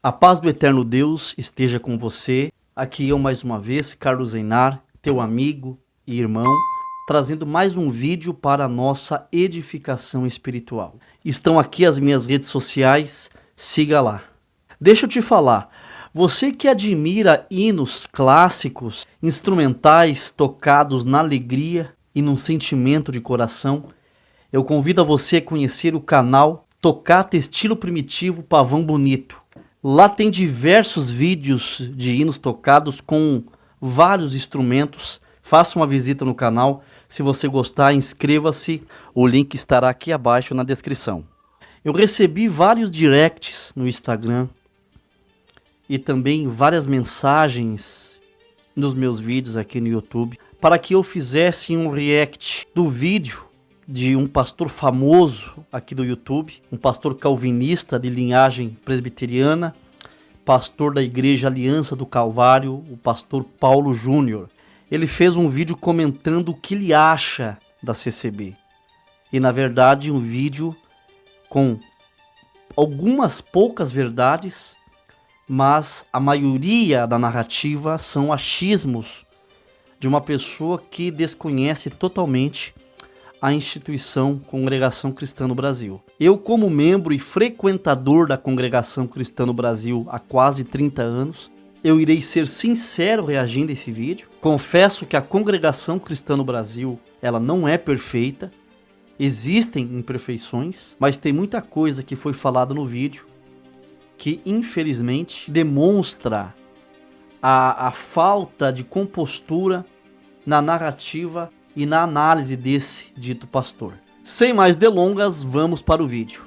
A paz do eterno Deus esteja com você. Aqui eu mais uma vez, Carlos Einar, teu amigo e irmão, trazendo mais um vídeo para a nossa edificação espiritual. Estão aqui as minhas redes sociais, siga lá. Deixa eu te falar, você que admira hinos clássicos, instrumentais tocados na alegria e num sentimento de coração, eu convido a você a conhecer o canal Tocata Estilo Primitivo Pavão Bonito. Lá tem diversos vídeos de hinos tocados com vários instrumentos. Faça uma visita no canal. Se você gostar, inscreva-se. O link estará aqui abaixo na descrição. Eu recebi vários directs no Instagram e também várias mensagens nos meus vídeos aqui no YouTube para que eu fizesse um react do vídeo de um pastor famoso aqui do YouTube, um pastor calvinista de linhagem presbiteriana, pastor da Igreja Aliança do Calvário, o pastor Paulo Júnior. Ele fez um vídeo comentando o que ele acha da CCB. E na verdade um vídeo com algumas poucas verdades, mas a maioria da narrativa são achismos de uma pessoa que desconhece totalmente a instituição Congregação Cristã no Brasil. Eu, como membro e frequentador da Congregação Cristã no Brasil há quase 30 anos, eu irei ser sincero reagindo a esse vídeo. Confesso que a Congregação Cristã no Brasil, ela não é perfeita, existem imperfeições, mas tem muita coisa que foi falada no vídeo que, infelizmente, demonstra a falta de compostura na narrativa e na análise desse dito pastor. Sem mais delongas, vamos para o vídeo.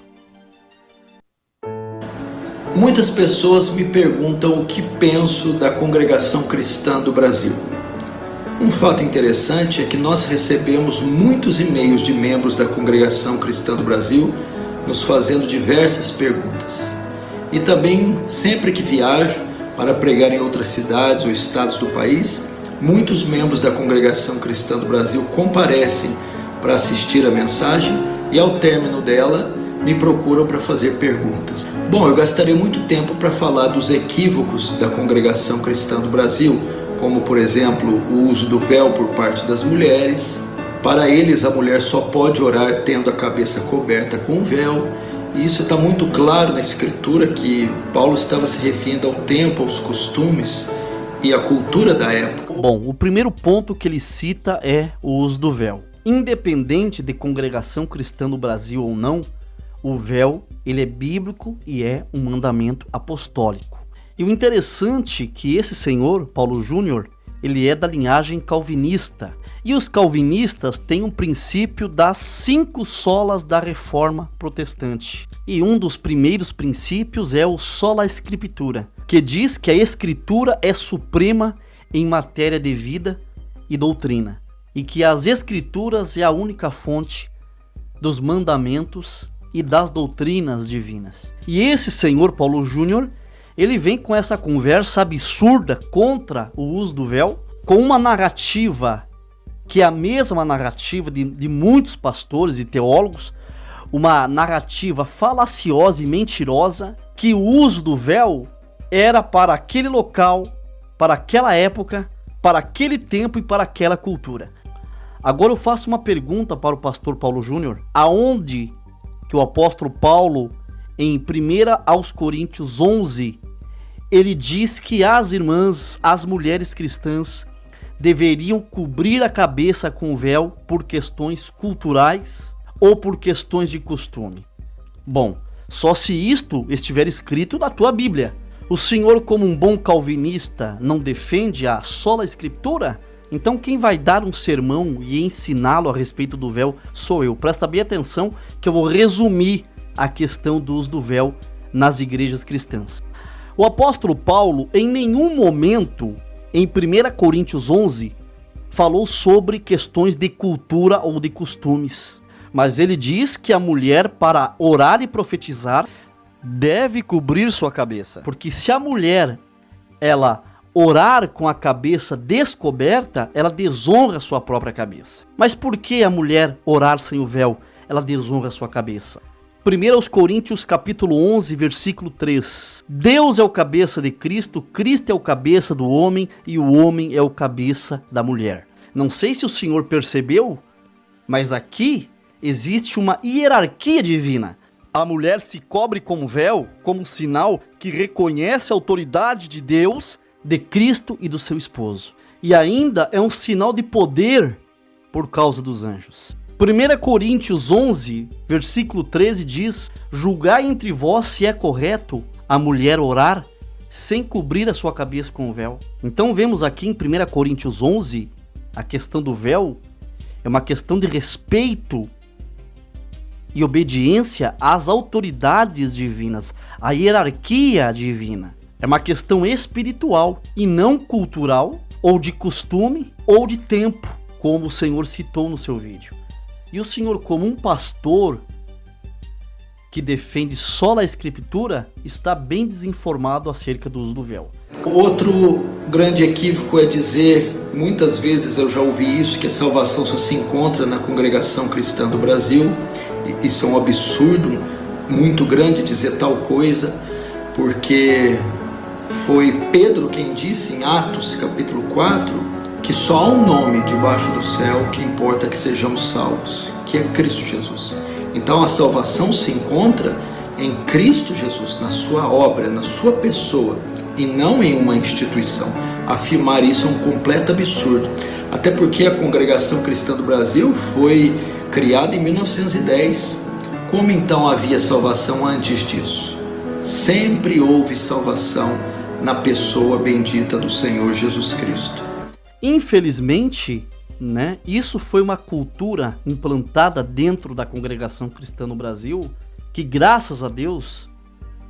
Muitas pessoas me perguntam o que penso da Congregação Cristã do Brasil. Um fato interessante é que nós recebemos muitos e-mails de membros da Congregação Cristã do Brasil nos fazendo diversas perguntas. E também, sempre que viajo para pregar em outras cidades ou estados do país, muitos membros da Congregação Cristã do Brasil comparecem para assistir a mensagem e, ao término dela, me procuram para fazer perguntas. Bom, eu gastaria muito tempo para falar dos equívocos da Congregação Cristã do Brasil, como, por exemplo, o uso do véu por parte das mulheres. Para eles, a mulher só pode orar tendo a cabeça coberta com o véu. E isso está muito claro na Escritura, que Paulo estava se referindo ao tempo, aos costumes e à cultura da época. Bom, o primeiro ponto que ele cita é o uso do véu. Independente de Congregação Cristã no Brasil ou não, o véu ele é bíblico e é um mandamento apostólico. E o interessante é que esse senhor, Paulo Júnior, ele é da linhagem calvinista. E os calvinistas têm um princípio das 5 solas da Reforma Protestante. E um dos primeiros princípios é o sola scriptura, que diz que a Escritura é suprema em matéria de vida e doutrina, e que as Escrituras é a única fonte dos mandamentos e das doutrinas divinas. E esse senhor Paulo Júnior, ele vem com essa conversa absurda contra o uso do véu, com uma narrativa que é a mesma narrativa de muitos pastores e teólogos, uma narrativa falaciosa e mentirosa, que o uso do véu era para aquele local, para aquela época, para aquele tempo e para aquela cultura. Agora eu faço uma pergunta para o pastor Paulo Júnior. Aonde que o apóstolo Paulo, em 1 aos Coríntios 11, ele diz que as irmãs, as mulheres cristãs, deveriam cobrir a cabeça com véu por questões culturais ou por questões de costume? Bom, só se isto estiver escrito na tua Bíblia. O senhor, como um bom calvinista, não defende a sola escritura? Então quem vai dar um sermão e ensiná-lo a respeito do véu sou eu. Presta bem atenção que eu vou resumir a questão do uso do véu nas igrejas cristãs. O apóstolo Paulo, em nenhum momento, em 1 Coríntios 11, falou sobre questões de cultura ou de costumes. Mas ele diz que a mulher, para orar e profetizar, deve cobrir sua cabeça. Porque se a mulher, ela orar com a cabeça descoberta, ela desonra a sua própria cabeça. Mas por que a mulher orar sem o véu, ela desonra a sua cabeça? 1 Coríntios capítulo 11, versículo 3. Deus é o cabeça de Cristo, Cristo é o cabeça do homem e o homem é o cabeça da mulher. Não sei se o senhor percebeu, mas aqui existe uma hierarquia divina. A mulher se cobre com véu como sinal que reconhece a autoridade de Deus, de Cristo e do seu esposo. E ainda é um sinal de poder por causa dos anjos. 1 Coríntios 11, versículo 13 diz: julgai entre vós se é correto a mulher orar sem cobrir a sua cabeça com o véu. Então vemos aqui em 1 Coríntios 11, a questão do véu é uma questão de respeito e obediência às autoridades divinas, à hierarquia divina. É uma questão espiritual e não cultural, ou de costume, ou de tempo, como o Senhor citou no seu vídeo. E o senhor, como um pastor que defende só a Escritura, está bem desinformado acerca do uso do véu. Outro grande equívoco é dizer, muitas vezes eu já ouvi isso, que a salvação só se encontra na congregação cristã do Brasil. Isso é um absurdo muito grande dizer tal coisa, porque foi Pedro quem disse em Atos capítulo 4, que só há um nome debaixo do céu que importa que sejamos salvos, que é Cristo Jesus. Então a salvação se encontra em Cristo Jesus, na sua obra, na sua pessoa, e não em uma instituição. Afirmar isso é um completo absurdo, até porque a Congregação Cristã do Brasil foi criada em 1910. Como então havia salvação antes disso? Sempre houve salvação na pessoa bendita do Senhor Jesus Cristo. Infelizmente, isso foi uma cultura implantada dentro da Congregação Cristã no Brasil, que graças a Deus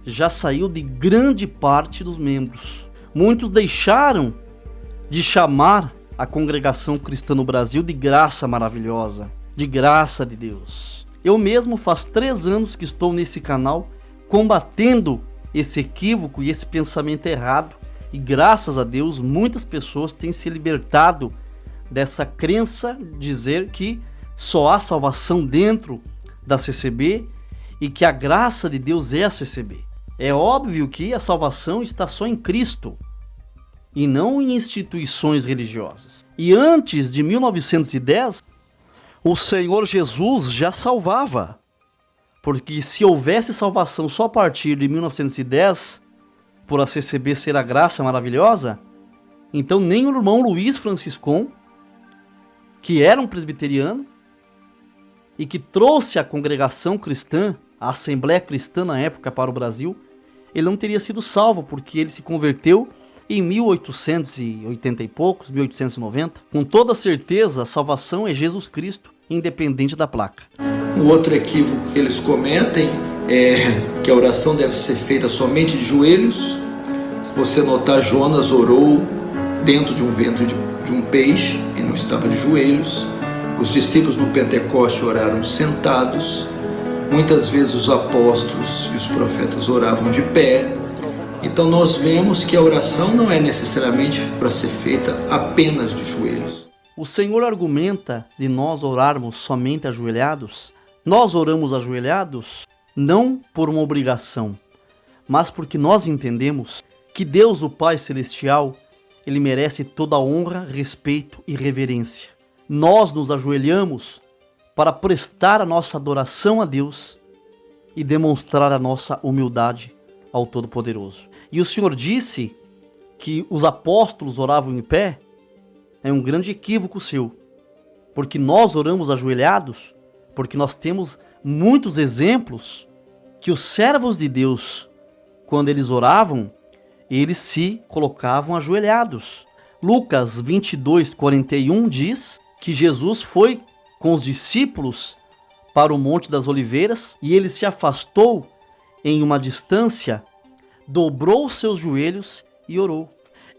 já saiu de grande parte dos membros. Muitos deixaram de chamar a Congregação Cristã no Brasil de graça maravilhosa, de graça de Deus. Eu mesmo faz 3 anos que estou nesse canal combatendo esse equívoco e esse pensamento errado. E graças a Deus, muitas pessoas têm se libertado dessa crença de dizer que só há salvação dentro da CCB e que a graça de Deus é a CCB. É óbvio que a salvação está só em Cristo e não em instituições religiosas. E antes de 1910, o Senhor Jesus já salvava. Porque se houvesse salvação só a partir de 1910... por a CCB ser a graça maravilhosa, então nem o irmão Luiz Franciscon, que era um presbiteriano e que trouxe a congregação cristã, a Assembleia Cristã na época para o Brasil, ele não teria sido salvo, porque ele se converteu em 1880 e poucos, 1890. Com toda certeza, a salvação é Jesus Cristo, independente da placa. Um outro equívoco que eles cometem é que a oração deve ser feita somente de joelhos. Se você notar, Jonas orou dentro de um ventre de um peixe e não estava de joelhos. Os discípulos no Pentecoste oraram sentados. Muitas vezes os apóstolos e os profetas oravam de pé. Então nós vemos que a oração não é necessariamente para ser feita apenas de joelhos. O Senhor argumenta de nós orarmos somente ajoelhados. Nós oramos ajoelhados não por uma obrigação, mas porque nós entendemos que Deus, o Pai Celestial, Ele merece toda a honra, respeito e reverência. Nós nos ajoelhamos para prestar a nossa adoração a Deus e demonstrar a nossa humildade ao Todo-Poderoso. E o Senhor disse que os apóstolos oravam em pé. É um grande equívoco seu, porque nós oramos ajoelhados, porque nós temos muitos exemplos que os servos de Deus, quando eles oravam, eles se colocavam ajoelhados. Lucas 22:41 diz que Jesus foi com os discípulos para o Monte das Oliveiras e ele se afastou em uma distância, dobrou seus joelhos e orou.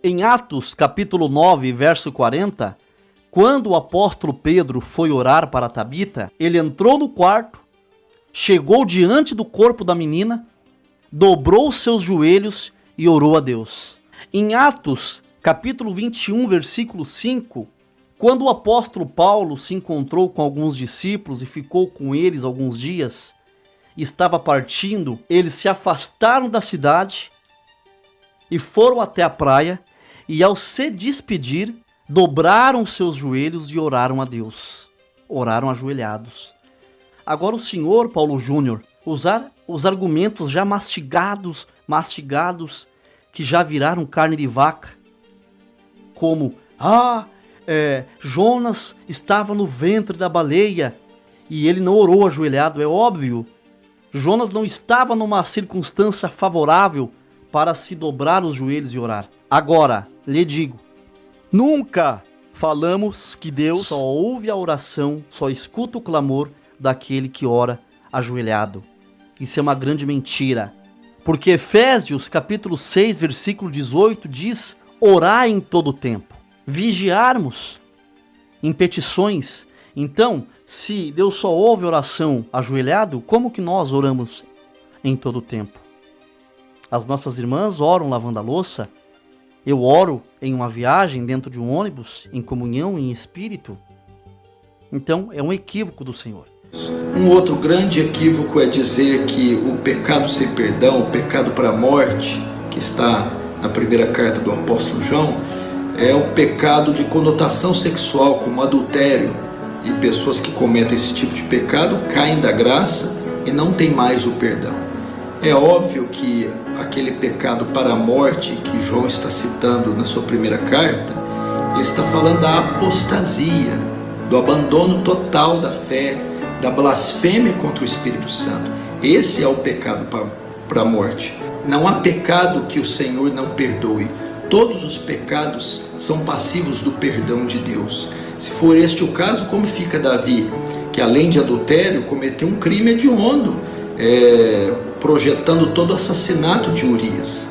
Em Atos capítulo 9, verso 40, quando o apóstolo Pedro foi orar para Tabita, ele entrou no quarto, chegou diante do corpo da menina, dobrou seus joelhos e orou a Deus. Em Atos capítulo 21, versículo 5, quando o apóstolo Paulo se encontrou com alguns discípulos e ficou com eles alguns dias, estava partindo, eles se afastaram da cidade e foram até a praia, e ao se despedir, dobraram seus joelhos e oraram a Deus. Oraram ajoelhados. Agora o senhor, Paulo Júnior, usar os argumentos já mastigados, que já viraram carne de vaca, como, Jonas estava no ventre da baleia e ele não orou ajoelhado. É óbvio, Jonas não estava numa circunstância favorável para se dobrar os joelhos e orar. Agora, lhe digo, nunca falamos que Deus só ouve a oração, só escuta o clamor daquele que ora ajoelhado. Isso é uma grande mentira. Porque Efésios capítulo 6, versículo 18 diz: orar em todo tempo, vigiarmos em petições. Então, se Deus só ouve oração ajoelhado, como que nós oramos em todo tempo? As nossas irmãs oram lavando a louça, eu oro em uma viagem dentro de um ônibus, em comunhão, em espírito. Então, é um equívoco do Senhor. Um outro grande equívoco é dizer que o pecado sem perdão, o pecado para a morte, que está na primeira carta do apóstolo João, é o pecado de conotação sexual, como adultério. E pessoas que cometem esse tipo de pecado caem da graça e não têm mais o perdão. É óbvio que aquele pecado para a morte que João está citando na sua primeira carta, ele está falando da apostasia, do abandono total da fé, da blasfêmia contra o Espírito Santo. Esse é o pecado para a morte. Não há pecado que o Senhor não perdoe. Todos os pecados são passivos do perdão de Deus. Se for este o caso, como fica Davi, que além de adultério cometeu um crime hediondo, projetando todo o assassinato de Urias.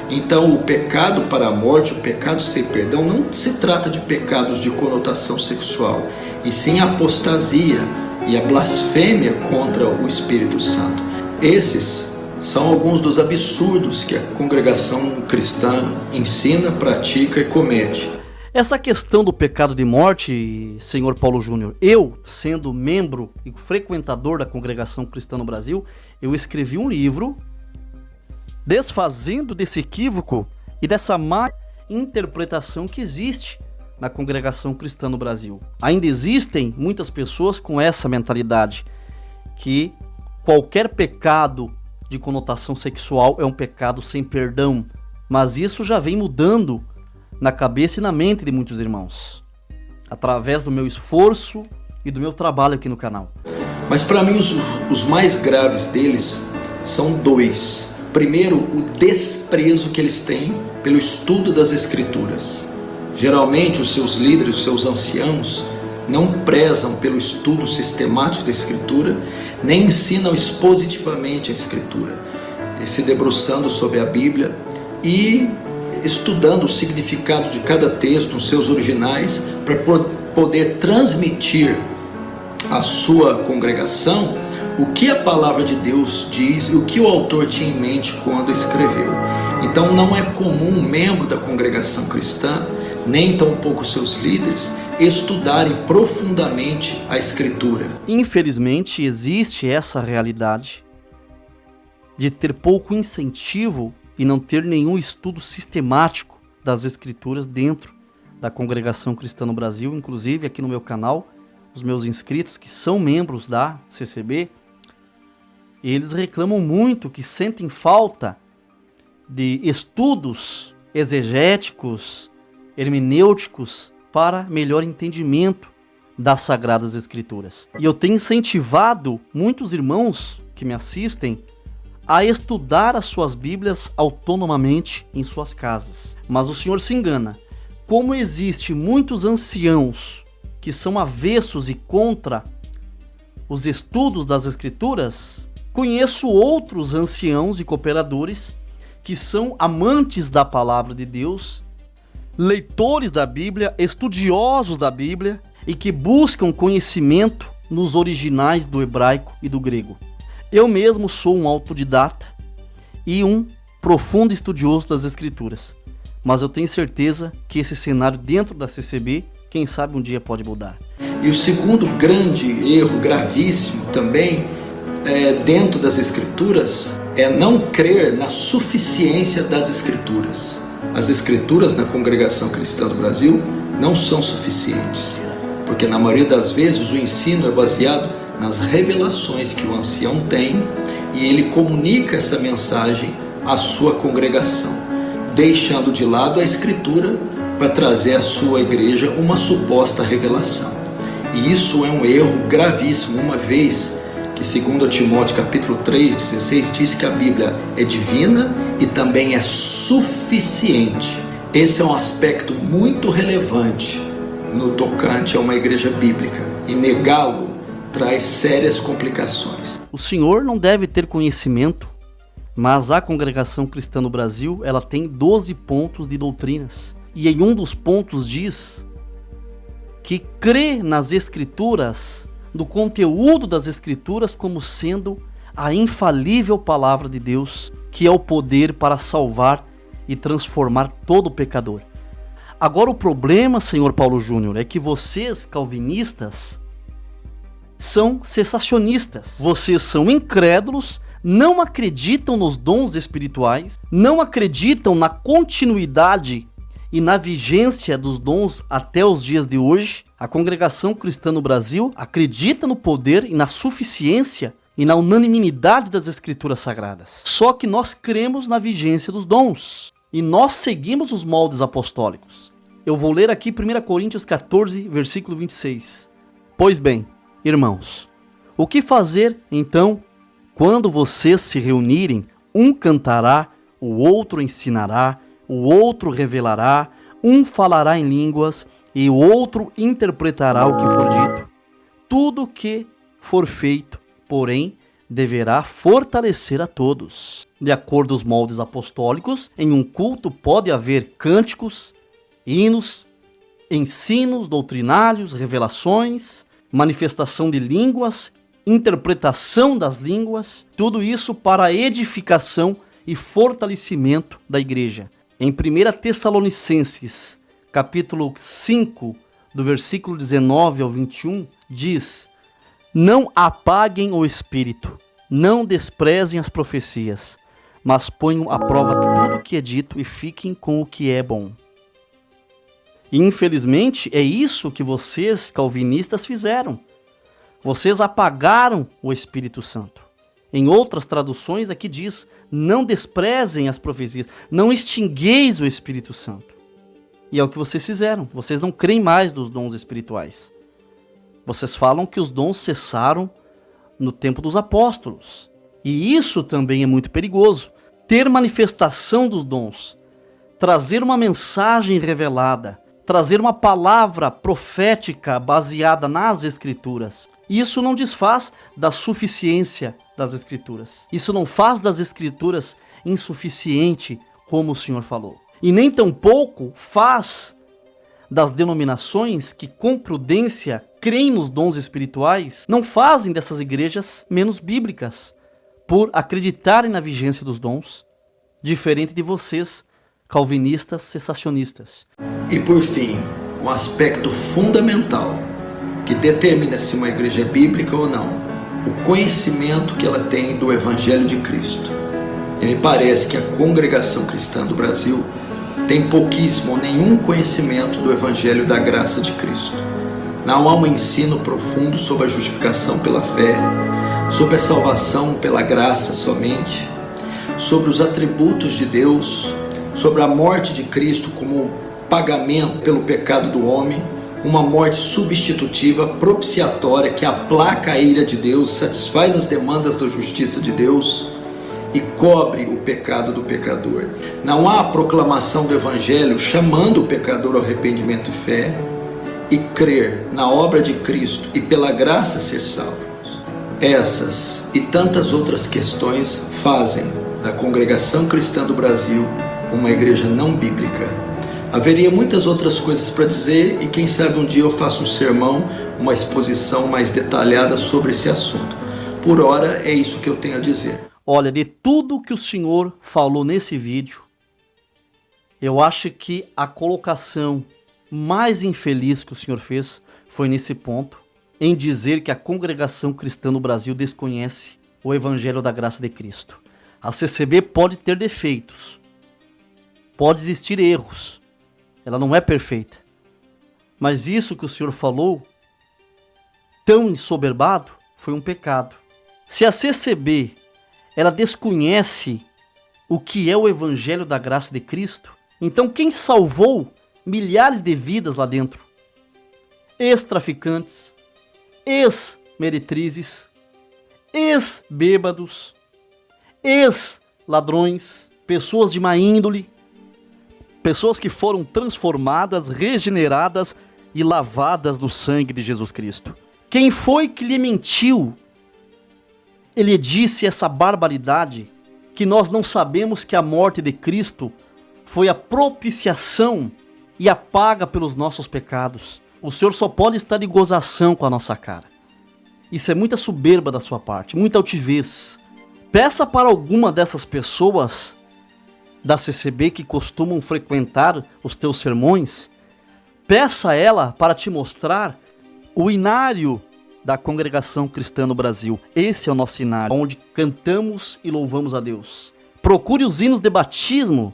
Então o pecado para a morte, o pecado sem perdão, não se trata de pecados de conotação sexual, e sim a apostasia e a blasfêmia contra o Espírito Santo. Esses são alguns dos absurdos que a congregação cristã ensina, pratica e comete. Essa questão do pecado de morte, senhor Paulo Júnior, eu, sendo membro e frequentador da congregação cristã no Brasil, eu escrevi um livro desfazendo desse equívoco e dessa má interpretação que existe na congregação cristã no Brasil. Ainda existem muitas pessoas com essa mentalidade, que qualquer pecado de conotação sexual é um pecado sem perdão, mas isso já vem mudando na cabeça e na mente de muitos irmãos, através do meu esforço e do meu trabalho aqui no canal. Mas para mim os mais graves deles são dois. Primeiro, o desprezo que eles têm pelo estudo das Escrituras. Geralmente os seus líderes, os seus anciãos, não prezam pelo estudo sistemático da Escritura, nem ensinam expositivamente a Escritura, se debruçando sobre a Bíblia e estudando o significado de cada texto, os seus originais, para poder transmitir à sua congregação o que a palavra de Deus diz e o que o autor tinha em mente quando escreveu. Então não é comum um membro da congregação cristã, nem tampouco seus líderes, estudarem profundamente a Escritura. Infelizmente existe essa realidade de ter pouco incentivo e não ter nenhum estudo sistemático das Escrituras dentro da congregação cristã no Brasil. Inclusive aqui no meu canal, os meus inscritos que são membros da CCB, eles reclamam muito que sentem falta de estudos exegéticos, hermenêuticos, para melhor entendimento das Sagradas Escrituras. E eu tenho incentivado muitos irmãos que me assistem a estudar as suas Bíblias autonomamente em suas casas. Mas o senhor se engana. Como existe muitos anciãos que são avessos e contra os estudos das Escrituras, conheço outros anciãos e cooperadores que são amantes da palavra de Deus, leitores da Bíblia, estudiosos da Bíblia e que buscam conhecimento nos originais do hebraico e do grego. Eu mesmo sou um autodidata e um profundo estudioso das Escrituras, mas eu tenho certeza que esse cenário dentro da CCB, quem sabe um dia pode mudar. E o segundo grande erro, gravíssimo também, dentro das Escrituras é não crer na suficiência das Escrituras. As Escrituras na Congregação Cristã do Brasil não são suficientes, porque na maioria das vezes o ensino é baseado nas revelações que o ancião tem e ele comunica essa mensagem à sua congregação, deixando de lado a Escritura para trazer à sua igreja uma suposta revelação. E isso é um erro gravíssimo, uma vez que 2 Timóteo capítulo 3:16 diz que a Bíblia é divina e também é suficiente. Esse é um aspecto muito relevante no tocante a uma igreja bíblica, e negá-lo traz sérias complicações. O senhor não deve ter conhecimento, mas a Congregação Cristã no Brasil, ela tem 12 pontos de doutrinas. E em um dos pontos diz que crê nas Escrituras, do conteúdo das Escrituras, como sendo a infalível palavra de Deus, que é o poder para salvar e transformar todo pecador. Agora o problema, senhor Paulo Júnior, é que vocês, calvinistas, são cessacionistas. Vocês são incrédulos, não acreditam nos dons espirituais, não acreditam na continuidade e na vigência dos dons até os dias de hoje. A Congregação Cristã no Brasil acredita no poder e na suficiência e na unanimidade das Escrituras Sagradas. Só que nós cremos na vigência dos dons e nós seguimos os moldes apostólicos. Eu vou ler aqui 1 Coríntios 14, versículo 26. Pois bem, irmãos, o que fazer então quando vocês se reunirem? Um cantará, o outro ensinará, o outro revelará, um falará em línguas e o outro interpretará o que for dito. Tudo que for feito, porém, deverá fortalecer a todos. De acordo com os moldes apostólicos, em um culto pode haver cânticos, hinos, ensinos doutrinários, revelações, manifestação de línguas, interpretação das línguas, tudo isso para a edificação e fortalecimento da igreja. Em 1 Tessalonicenses, capítulo 5, do versículo 19 ao 21, diz: não apaguem o espírito, não desprezem as profecias, mas ponham à prova tudo o que é dito e fiquem com o que é bom. E infelizmente é isso que vocês, calvinistas, fizeram. Vocês apagaram o Espírito Santo. Em outras traduções aqui diz: não desprezem as profecias, não extingueis o Espírito Santo. E é o que vocês fizeram. Vocês não creem mais nos dons espirituais. Vocês falam que os dons cessaram no tempo dos apóstolos. E isso também é muito perigoso. Ter manifestação dos dons, trazer uma mensagem revelada, trazer uma palavra profética baseada nas Escrituras. Isso não desfaz da suficiência das Escrituras. Isso não faz das Escrituras insuficiente, como o Senhor falou. E nem tampouco faz das denominações que com prudência creem nos dons espirituais, não fazem dessas igrejas menos bíblicas, por acreditarem na vigência dos dons, diferente de vocês, calvinistas, cessacionistas. E por fim, um aspecto fundamental que determina se uma igreja é bíblica ou não: o conhecimento que ela tem do Evangelho de Cristo. E me parece que a Congregação Cristã do Brasil tem pouquíssimo ou nenhum conhecimento do Evangelho da graça de Cristo. Não há um ensino profundo sobre a justificação pela fé, sobre a salvação pela graça somente, sobre os atributos de Deus, sobre a morte de Cristo como pagamento pelo pecado do homem, uma morte substitutiva, propiciatória, que aplaca a ira de Deus, satisfaz as demandas da justiça de Deus e cobre o pecado do pecador. Não há a proclamação do Evangelho chamando o pecador ao arrependimento e fé e crer na obra de Cristo e pela graça ser salvos. Essas e tantas outras questões fazem da Congregação Cristã do Brasil uma igreja não bíblica. Haveria muitas outras coisas para dizer e quem sabe um dia eu faço um sermão, uma exposição mais detalhada sobre esse assunto. Por hora é isso que eu tenho a dizer. Olha, de tudo que o senhor falou nesse vídeo, eu acho que a colocação mais infeliz que o senhor fez foi nesse ponto, em dizer que a Congregação Cristã no Brasil desconhece o Evangelho da Graça de Cristo. A CCB pode ter defeitos, pode existir erros, ela não é perfeita. Mas isso que o senhor falou, tão ensoberbado, foi um pecado. Se a CCB, ela desconhece o que é o Evangelho da Graça de Cristo, então quem salvou milhares de vidas lá dentro? Ex-traficantes, ex-meretrizes, ex-bêbados, ex-ladrões, pessoas de má índole, pessoas que foram transformadas, regeneradas e lavadas no sangue de Jesus Cristo. Quem foi que lhe mentiu? Ele disse essa barbaridade, que nós não sabemos que a morte de Cristo foi a propiciação e a paga pelos nossos pecados. O Senhor só pode estar de gozação com a nossa cara. Isso é muita soberba da sua parte, muita altivez. Peça para alguma dessas pessoas da CCB que costumam frequentar os teus sermões, peça a ela para te mostrar o inário da Congregação Cristã no Brasil. Esse é o nosso inário, onde cantamos e louvamos a Deus. Procure os hinos de batismo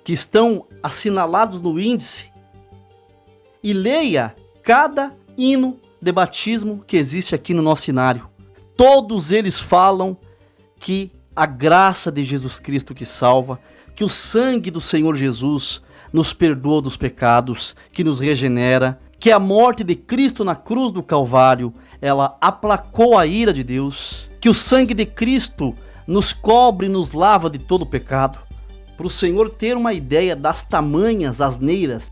que estão assinalados no índice e leia cada hino de batismo que existe aqui no nosso inário. Todos eles falam que a graça de Jesus Cristo que salva, que o sangue do Senhor Jesus nos perdoa dos pecados, que nos regenera, que a morte de Cristo na cruz do Calvário, ela aplacou a ira de Deus, que o sangue de Cristo nos cobre e nos lava de todo pecado. Para o Senhor ter uma ideia das tamanhas asneiras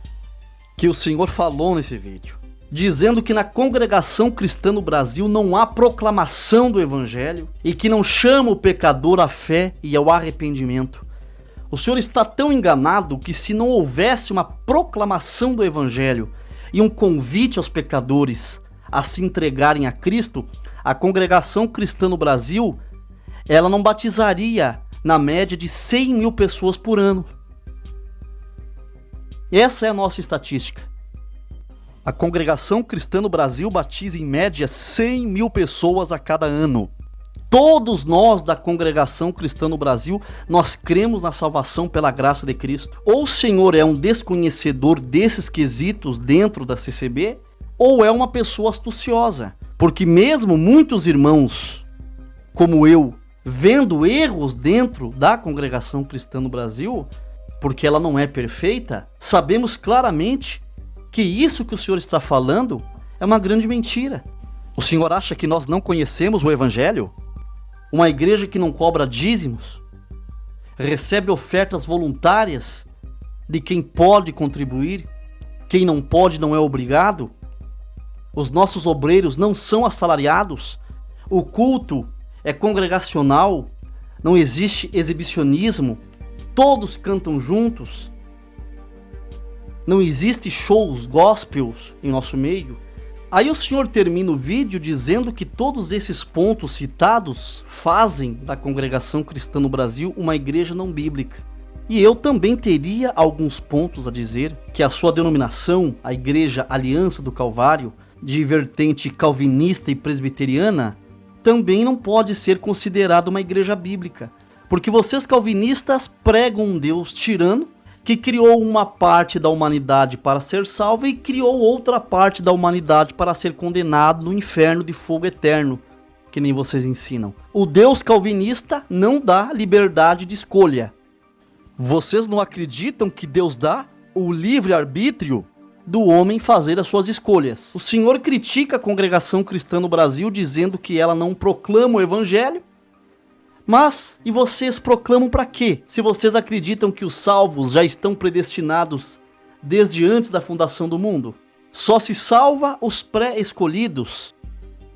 que o Senhor falou nesse vídeo, dizendo que na Congregação Cristã no Brasil não há proclamação do Evangelho e que não chama o pecador à fé e ao arrependimento. O Senhor está tão enganado que se não houvesse uma proclamação do Evangelho e um convite aos pecadores a se entregarem a Cristo, a Congregação Cristã no Brasil, ela não batizaria na média de 100 mil pessoas por ano. Essa é a nossa estatística. A Congregação Cristã no Brasil batiza em média 100 mil pessoas a cada ano. Todos nós da Congregação Cristã no Brasil, nós cremos na salvação pela graça de Cristo. Ou o Senhor é um desconhecedor desses quesitos dentro da CCB, ou é uma pessoa astuciosa. Porque mesmo muitos irmãos, como eu, vendo erros dentro da Congregação Cristã no Brasil, porque ela não é perfeita, sabemos claramente que isso que o Senhor está falando é uma grande mentira. O Senhor acha que nós não conhecemos o Evangelho? Uma igreja que não cobra dízimos, recebe ofertas voluntárias de quem pode contribuir, quem não pode não é obrigado. Os nossos obreiros não são assalariados, o culto é congregacional, não existe exibicionismo, todos cantam juntos, não existe shows gospels em nosso meio. Aí o Senhor termina o vídeo dizendo que todos esses pontos citados fazem da Congregação Cristã no Brasil uma igreja não bíblica. E eu também teria alguns pontos a dizer que a sua denominação, a Igreja Aliança do Calvário, de vertente calvinista e presbiteriana, também não pode ser considerada uma igreja bíblica. Porque vocês calvinistas pregam um Deus tirano, que criou uma parte da humanidade para ser salva e criou outra parte da humanidade para ser condenado no inferno de fogo eterno, que nem vocês ensinam. O Deus calvinista não dá liberdade de escolha. Vocês não acreditam que Deus dá o livre-arbítrio do homem fazer as suas escolhas. O Senhor critica a Congregação Cristã no Brasil dizendo que ela não proclama o Evangelho. Mas, e vocês proclamam para quê? Se vocês acreditam que os salvos já estão predestinados desde antes da fundação do mundo? Só se salva os pré-escolhidos.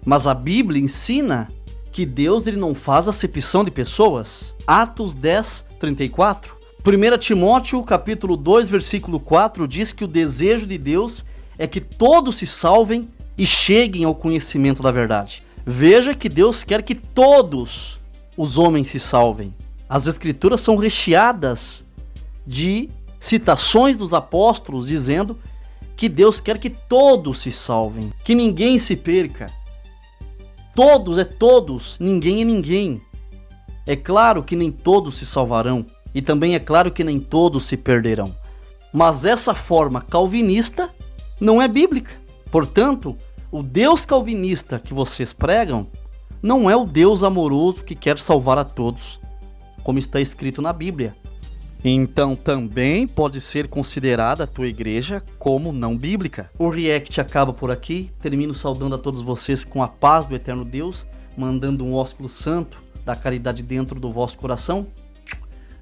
Mas a Bíblia ensina que Deus ele não faz acepção de pessoas. Atos 10, 34. 1 Timóteo capítulo 2, versículo 4 diz que o desejo de Deus é que todos se salvem e cheguem ao conhecimento da verdade. Veja que Deus quer que todos os homens se salvem. As escrituras são recheadas de citações dos apóstolos dizendo que Deus quer que todos se salvem, que ninguém se perca. Todos é todos, ninguém é ninguém. É claro que nem todos se salvarão, e também é claro que nem todos se perderão. Mas essa forma calvinista não é bíblica. Portanto, o Deus calvinista que vocês pregam não é o Deus amoroso que quer salvar a todos, como está escrito na Bíblia. Então também pode ser considerada a tua igreja como não bíblica. O react acaba por aqui. Termino saudando a todos vocês com a paz do eterno Deus, mandando um ósculo santo da caridade dentro do vosso coração.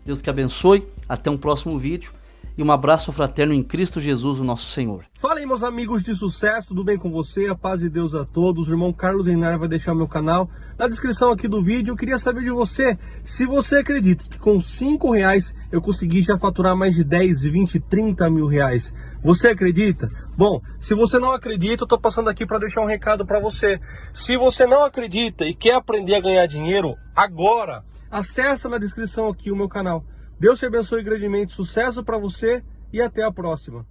Deus que abençoe. Até um próximo vídeo. E um abraço fraterno em Cristo Jesus, o nosso Senhor. Fala aí, meus amigos de sucesso, tudo bem com você? A paz de Deus a todos. O irmão Carlos Reinar vai deixar o meu canal na descrição aqui do vídeo. Eu queria saber de você, se você acredita que com R$5 eu consegui já faturar mais de 10, 20, 30 mil reais. Você acredita? Bom, se você não acredita, eu tô passando aqui para deixar um recado para você. Se você não acredita e quer aprender a ganhar dinheiro agora, acessa na descrição aqui o meu canal. Deus te abençoe grandemente, sucesso para você e até a próxima.